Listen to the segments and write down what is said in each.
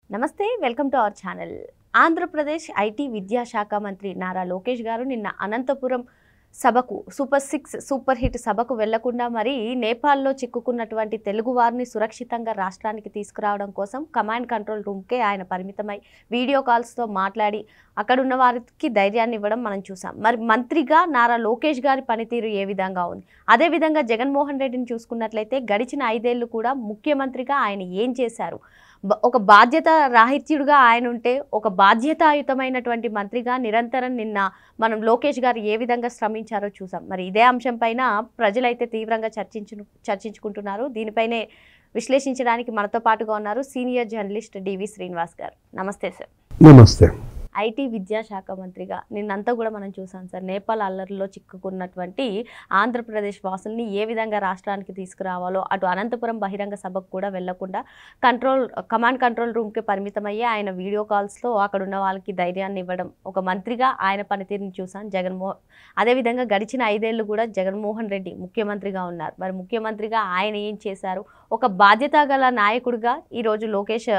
నమస్తే welcome to our channel. Andhra Pradesh IT విద్యాశాఖ మంత్రి నారా లోకేష్ గారు నిన్న అనంతపురం సభకు సూపర్ హిట్ సభకు వెళ్లకుండా మరి నేపాల్లో చిక్కుకున్నటువంటి తెలుగు వారిని సురక్షితంగా రాష్ట్రానికి తీసుకురావడం కోసం కమాండ్ కంట్రోల్ రూమ్కే ఆయన పరిమితమై వీడియో కాల్స్తో మాట్లాడి అక్కడ ఉన్న వారికి ధైర్యాన్ని ఇవ్వడం మనం చూసాం. మరి మంత్రిగా నారా లోకేష్ గారి పనితీరు ఏ విధంగా ఉంది? అదేవిధంగా జగన్మోహన్ రెడ్డిని చూసుకున్నట్లయితే గడిచిన 5 ఏళ్లు కూడా ముఖ్యమంత్రిగా ఆయన ఏం చేశారు? ఒక బాధ్యత రాహిత్యుడిగా ఆయన ఉంటే ఒక బాధ్యతాయుతమైనటువంటి మంత్రిగా నిరంతరం నిన్న మనం లోకేష్ గారు ఏ విధంగా శ్రమించారో చూసాం. మరి ఇదే అంశం పైన ప్రజలైతే తీవ్రంగా చర్చించుకుంటున్నారు. దీనిపైనే విశ్లేషించడానికి మనతో పాటుగా ఉన్నారు సీనియర్ జర్నలిస్ట్ డివి శ్రీనివాస్ గారు. నమస్తే సార్. నమస్తే. ఐటీ విద్యాశాఖ మంత్రిగా నిన్నంతా కూడా మనం చూసాం సార్. నేపాల్ అల్లర్లో చిక్కుకున్నటువంటి ఆంధ్రప్రదేశ్ వాసుల్ని ఏ విధంగా రాష్ట్రానికి తీసుకురావాలో అటు అనంతపురం బహిరంగ సభకు కూడా వెళ్లకుండా కమాండ్ కంట్రోల్ రూమ్కి పరిమితమయ్యి ఆయన వీడియో కాల్స్లో అక్కడ ఉన్న వాళ్ళకి ధైర్యాన్ని ఇవ్వడం, ఒక మంత్రిగా ఆయన పనితీరుని చూసాం. అదేవిధంగా గడిచిన 5 ఏళ్లు కూడా జగన్మోహన్ రెడ్డి ముఖ్యమంత్రిగా ఉన్నారు. మరి ముఖ్యమంత్రిగా ఆయన ఏం చేశారు? ఒక బాధ్యత గల నాయకుడిగా ఈరోజు లోకేష్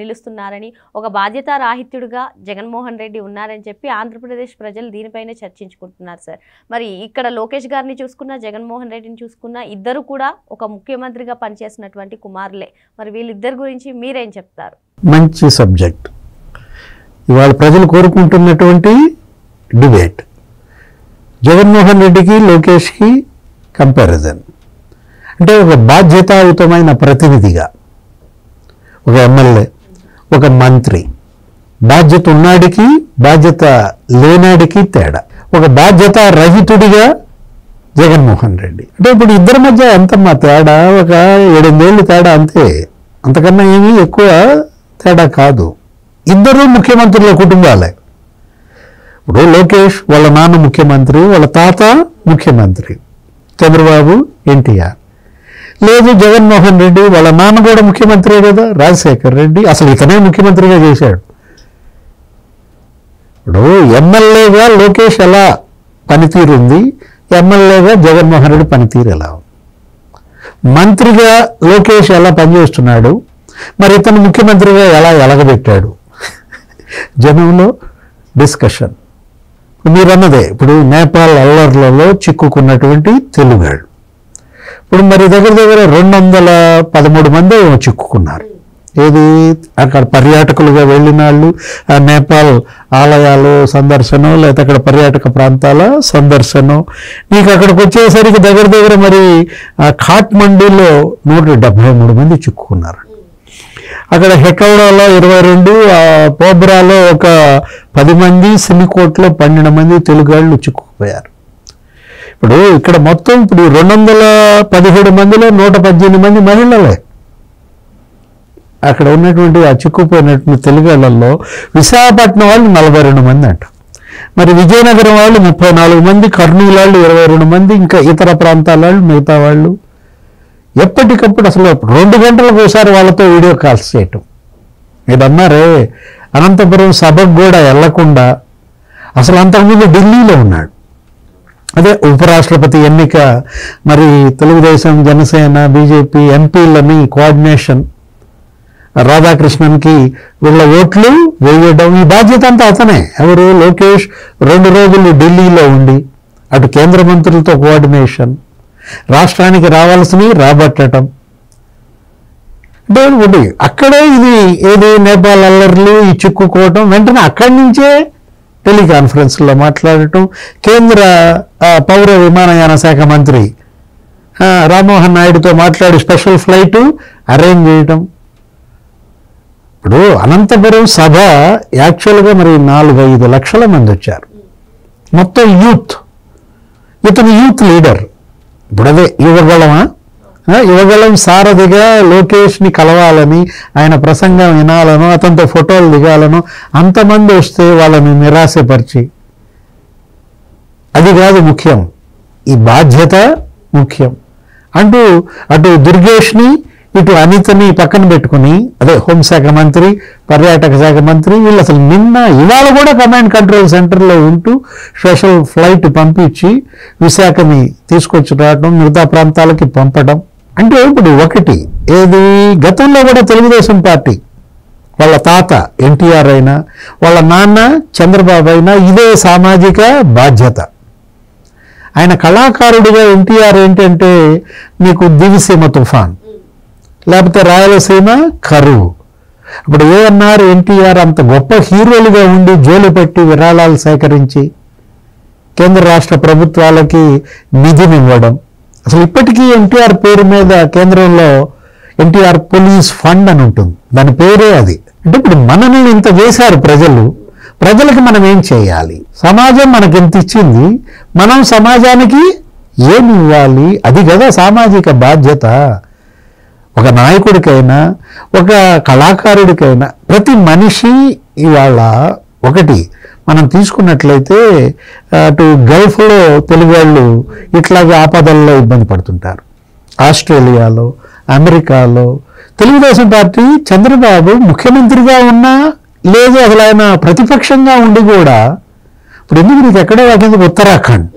నిలుస్తున్నారని, ఒక బాధ్యత రాహిత్యుడిగా జగన్మోహన్ రెడ్డి ఉన్నారని చెప్పి ఆంధ్రప్రదేశ్ ప్రజలు దీనిపైనే చర్చించుకుంటున్నారు సార్. మరి ఇక్కడ లోకేష్ గారిని చూసుకున్నా, జగన్మోహన్ రెడ్డిని చూసుకున్నా ఇద్దరు కూడా ఒక ముఖ్యమంత్రిగా పనిచేసినటువంటి కుమారులే. మరి వీళ్ళిద్దరి గురించి మీరేం చెప్తారు? మంచి సబ్జెక్ట్. ఇవాళ ప్రజలు కోరుకుంటున్నటువంటి డిబేట్ జగన్మోహన్ రెడ్డికి లోకేష్కి కంపారిజన్. అంటే ఒక బాధ్యతాయుతమైన ప్రతినిధిగా ఒక ఎమ్మెల్యే, ఒక మంత్రి, బాధ్యత ఉన్నాడికి బాధ్యత లేనాడికి తేడా, ఒక బాధ్యత రహితుడిగా జగన్మోహన్ రెడ్డి. అంటే ఇప్పుడు ఇద్దరి మధ్య ఎంతమ్మా తేడా? ఒక 7 ఏళ్ళు తేడా అంతే, అంతకన్నా ఏమీ ఎక్కువ తేడా కాదు. ఇద్దరు ముఖ్యమంత్రుల కుటుంబాలే. ఇప్పుడు లోకేష్ వాళ్ళ నాన్న ముఖ్యమంత్రి, వాళ్ళ తాత ముఖ్యమంత్రి, చంద్రబాబు ఎన్టీఆర్. లేదు జగన్మోహన్ రెడ్డి వాళ్ళ నాన్న కూడా ముఖ్యమంత్రే కదా, రాజశేఖర్ రెడ్డి. అసలు ఇతనే ముఖ్యమంత్రిగా చేశాడు. ఇప్పుడు ఎమ్మెల్యేగా లోకేష్ ఎలా పనితీరు ఉంది, ఎమ్మెల్యేగా జగన్మోహన్ రెడ్డి పనితీరు ఎలా ఉంది, మంత్రిగా లోకేష్ ఎలా పనిచేస్తున్నాడు, మరి ఇతను ముఖ్యమంత్రిగా ఎలా ఎలగబెట్టాడు, జనంలో డిస్కషన్. మీరు అన్నదే, ఇప్పుడు నేపాల్ అల్లర్లలో చిక్కుకున్నటువంటి తెలుగాళ్ళు ఇప్పుడు మరి దగ్గర 213 మంది చిక్కుకున్నారు. ఏది అక్కడ పర్యాటకులుగా వెళ్ళిన వాళ్ళు, నేపాల్ ఆలయాలు సందర్శనం, లేకపోతే అక్కడ పర్యాటక ప్రాంతాల సందర్శనం. నీకు అక్కడికి వచ్చేసరికి దగ్గర మరి ఖాట్మండూలో 173 మంది చిక్కుకున్నారు. అక్కడ హెకౌడాలో 22, పోబ్రాలో ఒక 10 మంది, సిమికోట్లో 12 మంది తెలుగాళ్ళు చిక్కుకుపోయారు. ఇప్పుడు ఇక్కడ మొత్తం ఇప్పుడు 217 మందిలో 118 మంది మహిళలే. అక్కడ ఉన్నటువంటి ఆ చిక్కుపోయినటువంటి తెలుగాళ్ళల్లో విశాఖపట్నం వాళ్ళు 42 మంది అంట, మరి విజయనగరం వాళ్ళు 34 మంది, కర్నూలు వాళ్ళు 22 మంది, ఇంకా ఇతర ప్రాంతాల వాళ్ళు మిగతా వాళ్ళు. ఎప్పటికప్పుడు అసలు 2 గంటలకు ఒకసారి వాళ్ళతో వీడియో కాల్స్ చేయటం. మీరు అన్నారే అనంతపురం సభకు కూడా వెళ్లకుండా అసలు అంతకుముందు ఢిల్లీలో ఉన్నాడు. అదే ఉపరాష్ట్రపతి ఎన్నిక, మరి తెలుగుదేశం, జనసేన, బీజేపీ ఎంపీలని కోఆర్డినేషన్, రాధాకృష్ణన్కి వీళ్ళ ఓట్లు వేయడం, ఈ బాధ్యత అంతా అతనే. ఎవరు? లోకేష్ 2 రోజులు ఢిల్లీలో ఉండి అటు కేంద్ర మంత్రులతో కోఆర్డినేషన్, రాష్ట్రానికి రావాల్సినవి రాబట్టడం. అంటే అక్కడే ఇది ఏది నేపాల్ అల్లర్లు, ఈ చిక్కుకోవటం, వెంటనే అక్కడి నుంచే టెలికాన్ఫరెన్స్లో మాట్లాడటం, కేంద్ర పౌర విమానయాన శాఖ మంత్రి రామ్మోహన్ నాయుడుతో మాట్లాడి స్పెషల్ ఫ్లైట్ అరేంజ్ చేయటం. ఇప్పుడు అనంతపురం సభ యాక్చువల్గా మరి 4-5 లక్షల మంది వచ్చారు, మొత్తం యూత్. ఇతను యూత్ లీడర్. ఇప్పుడు అదే యువగళం సారథిగా లోకేష్ని కలవాలని, ఆయన ప్రసంగం వినాలను, అతనితో ఫోటోలు దిగాలను అంతమంది వస్తే వాళ్ళని నిరాశపరిచి, అది కాదు ముఖ్యం, ఈ బాధ్యత ముఖ్యం అంటూ అటు దుర్గేష్ని ఇటు అనితని పక్కన పెట్టుకుని, అదే హోంశాఖ మంత్రి, పర్యాటక శాఖ మంత్రి, వీళ్ళు అసలు ఇవాళ కూడా కమాండ్ కంట్రోల్ సెంటర్లో ఉంటూ స్పెషల్ ఫ్లైట్ పంపించి విశాఖని తీసుకొచ్చి రావడం, మిగతా ప్రాంతాలకి పంపడం. అంటే ఇప్పుడు ఒకటి ఏది, గతంలో కూడా తెలుగుదేశం పార్టీ వాళ్ళ తాత ఎన్టీఆర్ అయినా వాళ్ళ నాన్న చంద్రబాబు అయినా ఇదే సామాజిక బాధ్యత. ఆయన కళాకారుడిగా ఎన్టీఆర్ ఏంటంటే మీకు దివిసీమ తుఫాన్, లేకపోతే రాయలసీమ కరువు. ఇప్పుడు ఏఎన్ఆర్ ఎన్టీఆర్ అంత గొప్ప హీరోలుగా ఉండి జోలు పెట్టి విరాళాలు సేకరించి కేంద్ర రాష్ట్ర ప్రభుత్వాలకి నిధినివ్వడం. అసలు ఇప్పటికీ ఎన్టీఆర్ పేరు మీద కేంద్రంలో ఎన్టీఆర్ పోలీస్ ఫండ్ అని ఉంటుంది, దాని పేరే అది. అంటే ఇప్పుడు మనల్ని ఇంత చేశారు ప్రజలకు మనం ఏం చేయాలి? సమాజం మనకి ఎంత ఇచ్చింది, మనం సమాజానికి ఏమి ఇవ్వాలి? అది కదా సామాజిక బాధ్యత. ఒక నాయకుడికైనా ఒక కళాకారుడికైనా ప్రతి మనిషి ఇవాళ ఒకటి మనం తీసుకున్నట్లయితే అటు గల్ఫ్లో తెలుగు వాళ్ళు ఇట్లాగే ఆపదల్లో ఇబ్బంది పడుతుంటారు. ఆస్ట్రేలియాలో, అమెరికాలో తెలుగుదేశం పార్టీ చంద్రబాబు ముఖ్యమంత్రిగా ఉన్నా లేదు, అసలు ఆయన ప్రతిపక్షంగా ఉండి కూడా ఇప్పుడు ఎందుకు నీకు ఎక్కడో వాకింది ఉత్తరాఖండ్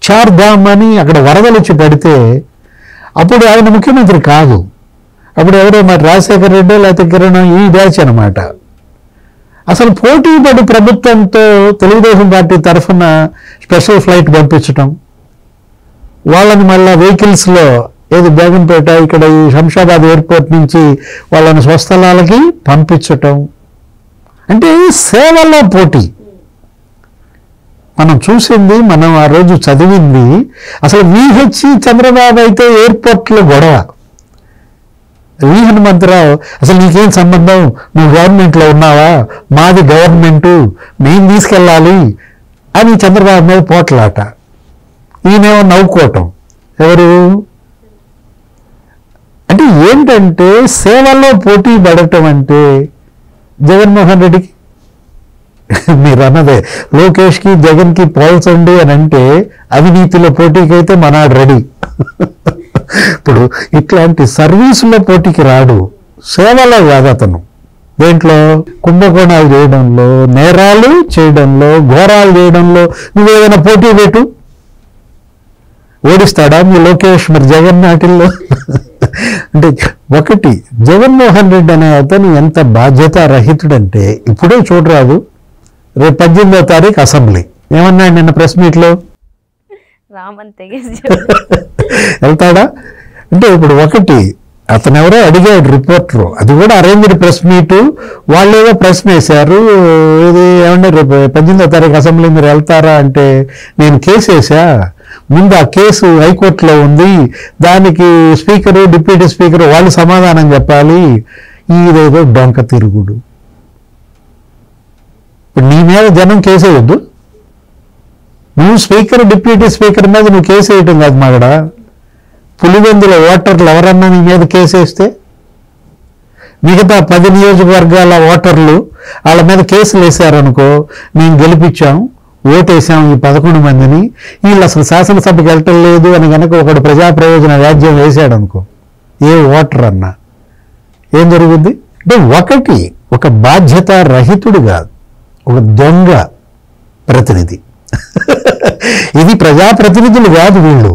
చార్ధామ్ అని అక్కడ వరదలు వచ్చి పడితే అప్పుడు ఆయన ముఖ్యమంత్రి కాదు, అప్పుడు ఎవరో మరి రాజశేఖర రెడ్డి లేకపోతే కిరణ్ ఈ బ్యాచ్ అనమాట. అసలు పోటీ పడి ప్రభుత్వంతో తెలుగుదేశం పార్టీ తరఫున స్పెషల్ ఫ్లైట్ పంపించటం, వాళ్ళని మళ్ళా వెహికల్స్లో ఏది బేగంపేట ఇక్కడ ఈ శంషాబాద్ ఎయిర్పోర్ట్ నుంచి వాళ్ళని స్వస్థలాలకి పంపించటం, అంటే సేవల్లో పోటీ. మనం చూసింది, మనం ఆ రోజు చదివింది. అసలు విహెచ్ చంద్రబాబు అయితే ఎయిర్పోర్ట్లో గొడవ. వి హనుమంతరావు అసలు నీకేం సంబంధం, నువ్వు గవర్నమెంట్లో ఉన్నావా, మాది గవర్నమెంటు, మేము తీసుకెళ్ళాలి అని చంద్రబాబు మీద పోట్లాట. ఈయనేమో నవ్వుకోవటం. ఎవరు అంటే ఏంటంటే సేవల్లో పోటీ పడటం అంటే జగన్మోహన్ రెడ్డికి మీరు అన్నదే లోకేష్కి జగన్కి పోల్చండి అని అంటే అవినీతిలో పోటీకి అయితే మనాడు రెడీ. ఇప్పుడు ఇట్లాంటి సర్వీసులో పోటీకి రాడు, సేవలో కాదు అతను. దేంట్లో కుంభకోణాలు చేయడంలో, నేరాలు చేయడంలో, ఘోరాలు చేయడంలో నువ్వేదైనా పోటీ పెట్టు, ఓడిస్తాడా మీ లోకేష్ మరి జగన్ నాటిల్లో? అంటే ఒకటి జగన్మోహన్ రెడ్డి అనే అతను ఎంత బాధ్యత రహితుడంటే ఇప్పుడే చూడరాదు, రేపు 18వ తారీఖు అసెంబ్లీ. ఏమన్నాడు నిన్న ప్రెస్ మీట్లో? వెళ్తాడా అంటే ఇప్పుడు ఒకటి అతను ఎవరో అడిగాడు రిపోర్టరు, అది కూడా అరేంజ్డ్ ప్రెస్ మీటు. వాళ్ళు ఏదో ప్రశ్న వేశారు, ఇది ఏమంటే రేపు 18వ తారీఖు అసెంబ్లీ మీరు వెళ్తారా అంటే నేను కేసు వేసా, ముందు ఆ కేసు హైకోర్టులో ఉంది, దానికి స్పీకరు డిప్యూటీ స్పీకరు వాళ్ళు సమాధానం చెప్పాలి. ఇదేదో డొంక తిరుగుడు. ఇప్పుడు నీ మీద జనం కేసు వేయద్దు, నువ్వు స్పీకర్ డిప్యూటీ స్పీకర్ మీద నువ్వు కేసు వేయటం కాదు మగడ. పులివెందుల ఓటర్లు ఎవరన్నా నీ మీద కేసు వేస్తే మిగతా 10 నియోజకవర్గాల ఓటర్లు వాళ్ళ మీద కేసులు వేశారనుకో, మేము గెలిపించాం, ఓటేసాం ఈ 11 మందిని, వీళ్ళు అసలు శాసనసభకి వెళ్ళటం లేదు అని కనుక ఒకడు ప్రజా ప్రయోజన వ్యాజ్యం వేశాడు అనుకో, ఏ ఓటర్ అన్నా ఏం జరుగుద్ది అంటే ఒకటి ఒక బాధ్యత రహితుడు కాదు, ఒక దొంగ ప్రతినిధి. ఇది ప్రజాప్రతినిధులు కాదు, వీళ్ళు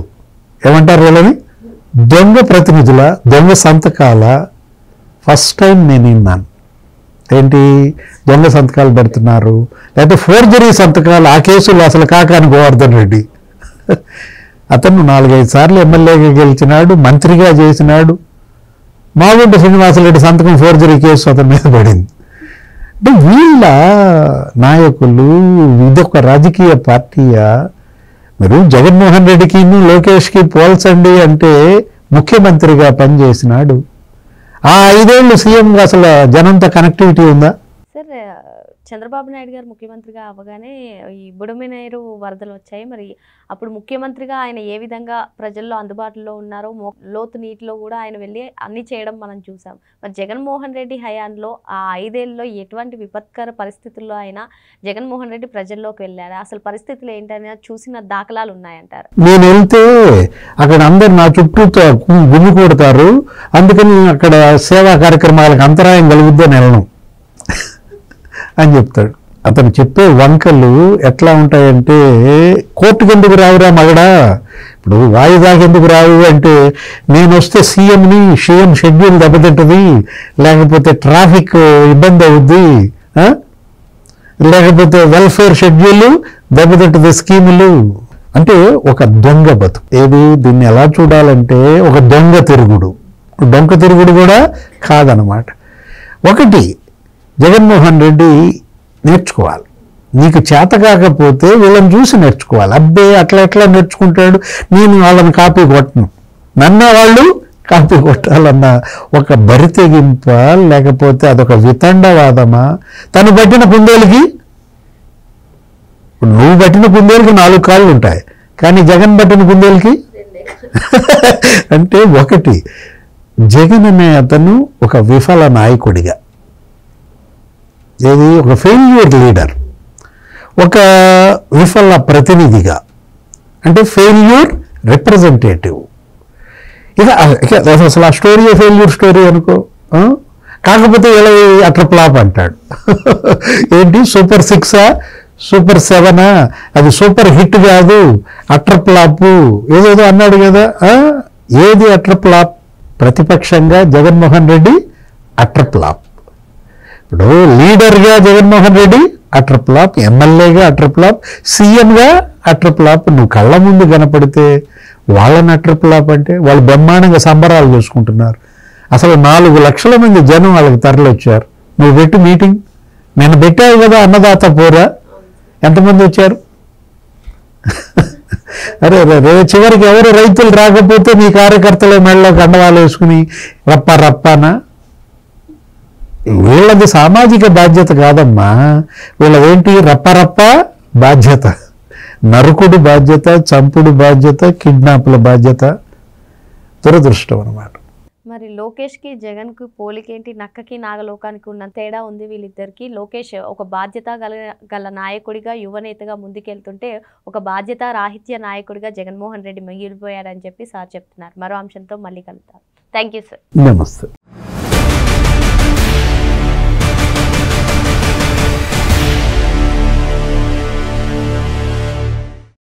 ఏమంటారు వీళ్ళని, దొంగ ప్రతినిధుల, దొంగ సంతకాల. ఫస్ట్ టైం నేను విన్నాను. ఏంటి దొంగ సంతకాలు పెడుతున్నారు, లేకపోతే ఫోర్జరీ సంతకాలు. ఆ కేసులు అసలు కాకాని గోవర్ధన్ రెడ్డి అతను 4-5 సార్లు ఎమ్మెల్యేగా గెలిచినాడు, మంత్రిగా చేసినాడు. మాగుంట శ్రీనివాసరెడ్డి సంతకం ఫోర్జరీ కేసు అతని మీద పడింది. అంటే వీళ్ళ నాయకులు ఇదొక రాజకీయ పార్టీయా? మీరు జగన్మోహన్ రెడ్డికి లోకేష్కి పోల్చండి అంటే ముఖ్యమంత్రిగా పనిచేసినాడు. ఆ 5 ఏళ్ళు సీఎంగా అసలు జనంతో కనెక్టివిటీ ఉందా? సార్ చంద్రబాబు నాయుడు గారు ముఖ్యమంత్రిగా అవ్వగానే ఈ బుడమేరు వరదలు వచ్చాయి. మరి అప్పుడు ముఖ్యమంత్రిగా ఆయన ఏ విధంగా ప్రజల్లో అందుబాటులో ఉన్నారో, లోతు నీటిలో కూడా ఆయన వెళ్ళి అన్ని చేయడం మనం చూసాం. మరి జగన్మోహన్ రెడ్డి హయాంలో ఆ 5 ఏళ్ళలో ఎటువంటి విపత్కర పరిస్థితుల్లో అయినా జగన్మోహన్ రెడ్డి ప్రజల్లోకి వెళ్ళారు? అసలు పరిస్థితులు ఏంటనే చూసిన దాఖలాలు ఉన్నాయంటారు? నేను వెళ్తే అక్కడ అందరు నా చుట్టూతో గుమ్మి కొడతారు, అందుకని అక్కడ సేవా కార్యక్రమాలకు అంతరాయం కలుగుద్దని వెళ్ళను అని చెప్తాడు. అతను చెప్పే వంకలు ఎట్లా ఉంటాయంటే, కోర్టుకి ఎందుకు రావురా మగడా, ఇప్పుడు వాయిదాకి ఎందుకు రావు అంటే నేను వస్తే సీఎం షెడ్యూల్ దెబ్బతింటుంది, లేకపోతే ట్రాఫిక్ ఇబ్బంది అవుద్ది, లేకపోతే వెల్ఫేర్ షెడ్యూల్ దెబ్బతింటుంది, స్కీములు. అంటే ఒక దొంగ బతుకు. ఏది దీన్ని ఎలా చూడాలంటే ఒక దొంగ తిరుగుడు కూడా కాదనమాట. ఒకటి జగన్మోహన్ రెడ్డి నేర్చుకోవాలి. నీకు చేత కాకపోతే వీళ్ళని చూసి నేర్చుకోవాలి. అబ్బే అట్లా నేర్చుకుంటాడు, నేను వాళ్ళని కాపీ కొట్టను, నన్నే వాళ్ళు కాపీ కొట్టాలన్న ఒక బరితెగింప, లేకపోతే అదొక వితండవాదమా? తను పట్టిన కుందేలుకి, నువ్వు పట్టిన కుందేలుకి 4 కాళ్ళు ఉంటాయి, కానీ జగన్ పట్టిన కుందేలుకి అంటే ఒకటి, జగన్ అనే అతను ఒక విఫల నాయకుడిగా, ఏది ఒక ఫెయిల్యూర్ లీడర్, ఒక విఫల ప్రతినిధిగా, అంటే ఫెయిల్యూర్ రిప్రజెంటేటివ్. ఇక అసలు ఆ స్టోరీ ఫెయిల్యూర్ స్టోరీ అనుకో. కాకపోతే ఇలా అట్రప్లాప్ అంటాడు. ఏంటి సూపర్ 6 సూపర్ 7 అది సూపర్ హిట్ కాదు, అట్రప్లాప్ ఏదేదో అన్నాడు కదా. ఏది అట్రప్లాప్? ప్రతిపక్షంగా జగన్మోహన్ రెడ్డి అట్రప్లాప్. ఇప్పుడు లీడర్గా జగన్మోహన్ రెడ్డి అట్రప్లాప్, ఎమ్మెల్యేగా అట్రప్లాప్, సీఎంగా అట్రప్లాప్. నువ్వు కళ్ళ ముందు కనపడితే వాళ్ళని అట్రప్లాప్ అంటే వాళ్ళు బ్రహ్మాండంగా సంబరాలు చేసుకుంటున్నారు. అసలు 4 లక్షల మంది జనం వాళ్ళకి తరలిచ్చారు. నువ్వు పెట్టి మీటింగ్ నేను పెట్టావు కదా, అన్నదాత పోరా, ఎంతమంది వచ్చారు? అరే చివరికి ఎవరు రైతులు రాకపోతే నీ కార్యకర్తలే మెడలో కండవాలు వేసుకుని రప్పానా? వీళ్ళది సామాజిక బాధ్యత కాదమ్మా, వీళ్ళదేంటి రప్ప బాధ్యత, నరుకుడు బాధ్యత, చంపుడు బాధ్యత, కిడ్నాప్ల బాధ్యత. దురదృష్టం అన్నమాట. మరి లోకేష్కి జగన్కి పోలికేంటి? నక్కకి నాగలోకానికి ఉన్న తేడా ఉంది వీళ్ళిద్దరికి. లోకేష్ ఒక బాధ్యత గల నాయకుడిగా, యువనేతగా ముందుకెళ్తుంటే ఒక బాధ్యత రాహిత్య నాయకుడిగా జగన్మోహన్ రెడ్డి మిగిలిపోయారని చెప్పి సార్ చెప్తున్నారు. మరో అంశంతో మళ్ళీ కలుద్దాం. Thank you sir. నమస్తే.